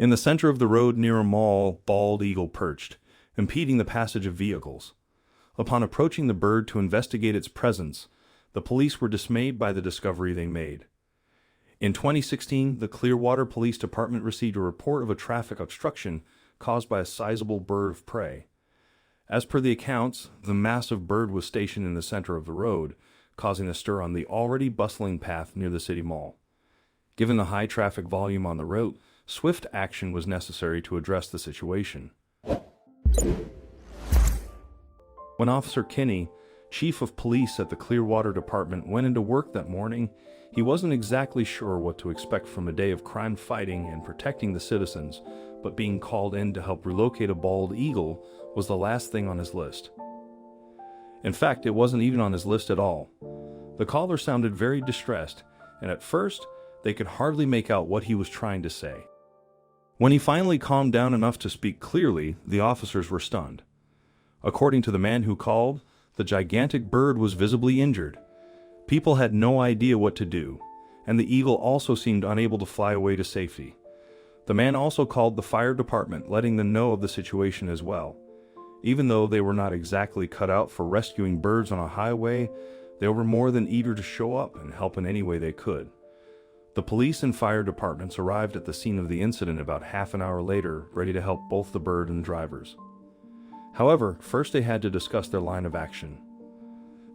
In the center of the road near a mall, bald eagle perched, impeding the passage of vehicles. Upon approaching the bird to investigate its presence, the police were dismayed by the discovery they made. In 2016, the Clearwater Police Department received a report of a traffic obstruction caused by a sizable bird of prey. As per the accounts, the massive bird was stationed in the center of the road, causing a stir on the already bustling path near the city mall. Given the high traffic volume on the route, swift action was necessary to address the situation. When Officer Kinney, chief of police at the Clearwater Department, went into work that morning, he wasn't exactly sure what to expect from a day of crime fighting and protecting the citizens, but being called in to help relocate a bald eagle was the last thing on his list. In fact, it wasn't even on his list at all. The caller sounded very distressed, and at first, they could hardly make out what he was trying to say. When he finally calmed down enough to speak clearly, the officers were stunned. According to the man who called, the gigantic bird was visibly injured. People had no idea what to do, and the eagle also seemed unable to fly away to safety. The man also called the fire department, letting them know of the situation as well. Even though they were not exactly cut out for rescuing birds on a highway, they were more than eager to show up and help in any way they could. The police and fire departments arrived at the scene of the incident about half an hour later, ready to help both the bird and the drivers. However, first they had to discuss their line of action.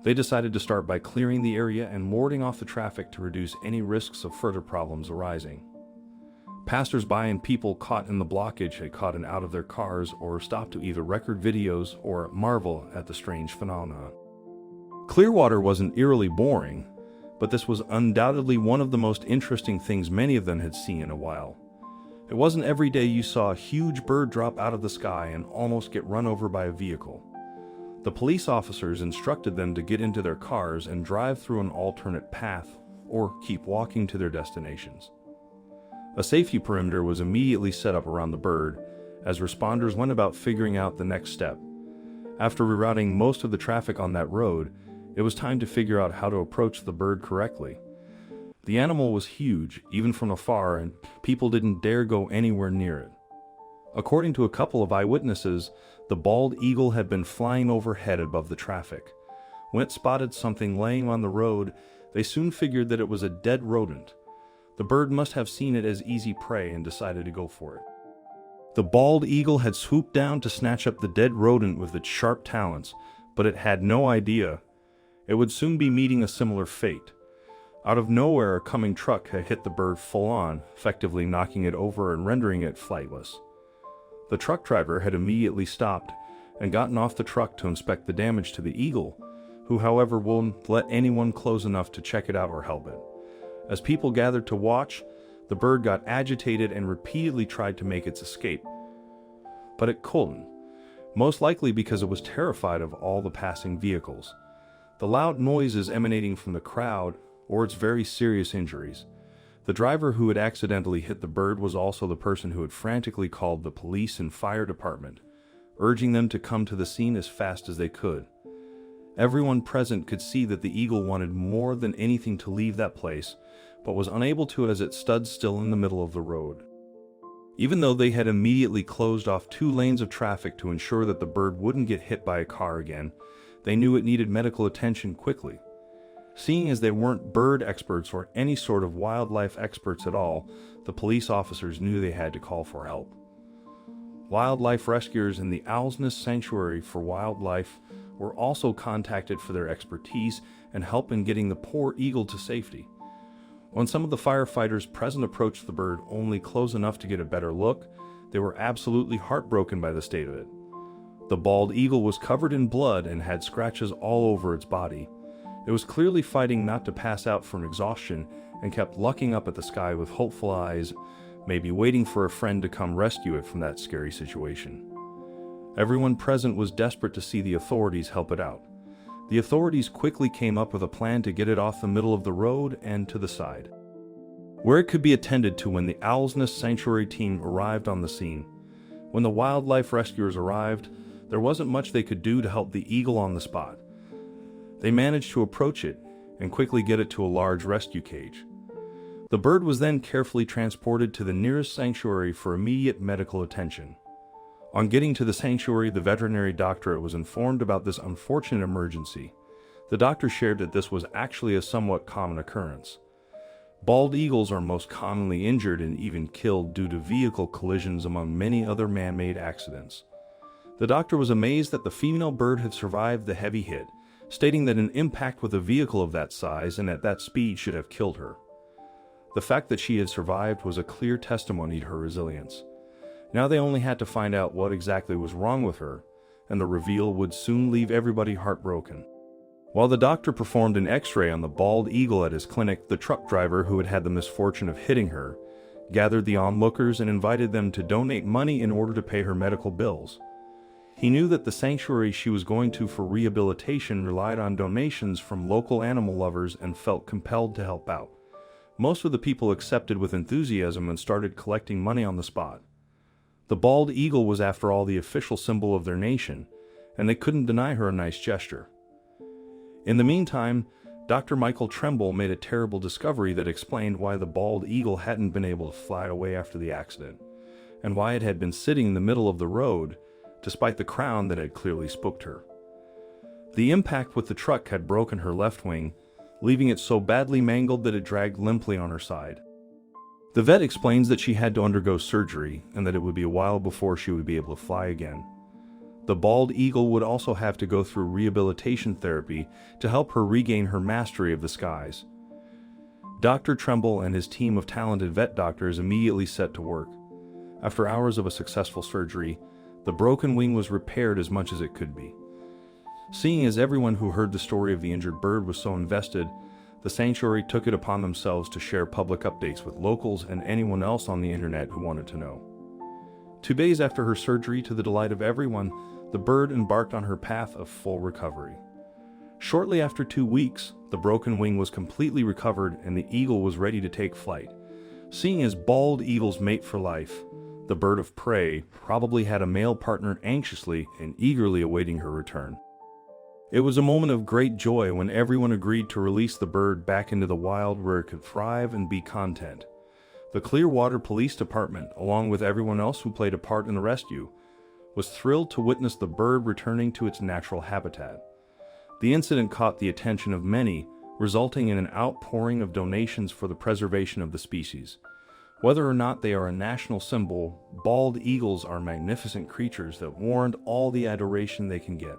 They decided to start by clearing the area and warding off the traffic to reduce any risks of further problems arising. Passers-by and people caught in the blockage had gotten out of their cars or stopped to either record videos or marvel at the strange phenomena. Clearwater wasn't eerily boring, but this was undoubtedly one of the most interesting things many of them had seen in a while. It wasn't every day you saw a huge bird drop out of the sky and almost get run over by a vehicle. The police officers instructed them to get into their cars and drive through an alternate path or keep walking to their destinations. A safety perimeter was immediately set up around the bird as responders went about figuring out the next step. After rerouting most of the traffic on that road, it was time to figure out how to approach the bird correctly. The animal was huge, even from afar, and people didn't dare go anywhere near it. According to a couple of eyewitnesses, the bald eagle had been flying overhead above the traffic. When it spotted something laying on the road, they soon figured that it was a dead rodent. The bird must have seen it as easy prey and decided to go for it. The bald eagle had swooped down to snatch up the dead rodent with its sharp talons, but it had no idea it would soon be meeting a similar fate. Out of nowhere, a coming truck had hit the bird full-on, effectively knocking it over and rendering it flightless. The truck driver had immediately stopped and gotten off the truck to inspect the damage to the eagle, who, however, won't let anyone close enough to check it out or help it. As people gathered to watch, the bird got agitated and repeatedly tried to make its escape. But it couldn't, most likely because it was terrified of all the passing vehicles, the loud noises emanating from the crowd, or its very serious injuries. The driver who had accidentally hit the bird was also the person who had frantically called the police and fire department, urging them to come to the scene as fast as they could. Everyone present could see that the eagle wanted more than anything to leave that place, but was unable to as it stood still in the middle of the road. Even though they had immediately closed off 2 lanes of traffic to ensure that the bird wouldn't get hit by a car again, they knew it needed medical attention quickly. Seeing as they weren't bird experts or any sort of wildlife experts at all, the police officers knew they had to call for help. Wildlife rescuers in the Owl's Nest Sanctuary for Wildlife were also contacted for their expertise and help in getting the poor eagle to safety. When some of the firefighters present approached the bird only close enough to get a better look, they were absolutely heartbroken by the state of it. The bald eagle was covered in blood and had scratches all over its body. It was clearly fighting not to pass out from exhaustion and kept looking up at the sky with hopeful eyes, maybe waiting for a friend to come rescue it from that scary situation. Everyone present was desperate to see the authorities help it out. The authorities quickly came up with a plan to get it off the middle of the road and to the side, where it could be attended to when the Owl's Nest Sanctuary team arrived on the scene. When the wildlife rescuers arrived, there wasn't much they could do to help the eagle on the spot. They managed to approach it and quickly get it to a large rescue cage. The bird was then carefully transported to the nearest sanctuary for immediate medical attention. On getting to the sanctuary, the veterinary doctorate was informed about this unfortunate emergency. The doctor shared that this was actually a somewhat common occurrence. Bald eagles are most commonly injured and even killed due to vehicle collisions among many other man-made accidents. The doctor was amazed that the female bird had survived the heavy hit, stating that an impact with a vehicle of that size and at that speed should have killed her. The fact that she had survived was a clear testimony to her resilience. Now they only had to find out what exactly was wrong with her, and the reveal would soon leave everybody heartbroken. While the doctor performed an X-ray on the bald eagle at his clinic, the truck driver who had had the misfortune of hitting her gathered the onlookers and invited them to donate money in order to pay her medical bills. He knew that the sanctuary she was going to for rehabilitation relied on donations from local animal lovers and felt compelled to help out. Most of the people accepted with enthusiasm and started collecting money on the spot. The bald eagle was, after all, the official symbol of their nation, and they couldn't deny her a nice gesture. In the meantime, Dr. Michael Tremble made a terrible discovery that explained why the bald eagle hadn't been able to fly away after the accident, and why it had been sitting in the middle of the road, despite the crown that had clearly spooked her. The impact with the truck had broken her left wing, leaving it so badly mangled that it dragged limply on her side. The vet explains that she had to undergo surgery and that it would be a while before she would be able to fly again. The bald eagle would also have to go through rehabilitation therapy to help her regain her mastery of the skies. Dr. Tremble and his team of talented vet doctors immediately set to work. After hours of a successful surgery, the broken wing was repaired as much as it could be. Seeing as everyone who heard the story of the injured bird was so invested, the sanctuary took it upon themselves to share public updates with locals and anyone else on the internet who wanted to know. 2 days after her surgery, to the delight of everyone, the bird embarked on her path of full recovery. Shortly after 2 weeks, the broken wing was completely recovered and the eagle was ready to take flight. Seeing as bald eagles mate for life, the bird of prey probably had a male partner anxiously and eagerly awaiting her return. It was a moment of great joy when everyone agreed to release the bird back into the wild where it could thrive and be content. The Clearwater Police Department, along with everyone else who played a part in the rescue, was thrilled to witness the bird returning to its natural habitat. The incident caught the attention of many, resulting in an outpouring of donations for the preservation of the species. Whether or not they are a national symbol, bald eagles are magnificent creatures that warrant all the adoration they can get.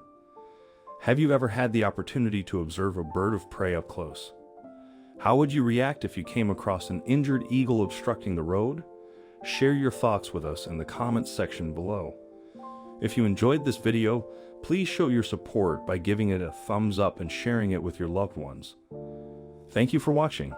Have you ever had the opportunity to observe a bird of prey up close? How would you react if you came across an injured eagle obstructing the road? Share your thoughts with us in the comments section below. If you enjoyed this video, please show your support by giving it a thumbs up and sharing it with your loved ones. Thank you for watching.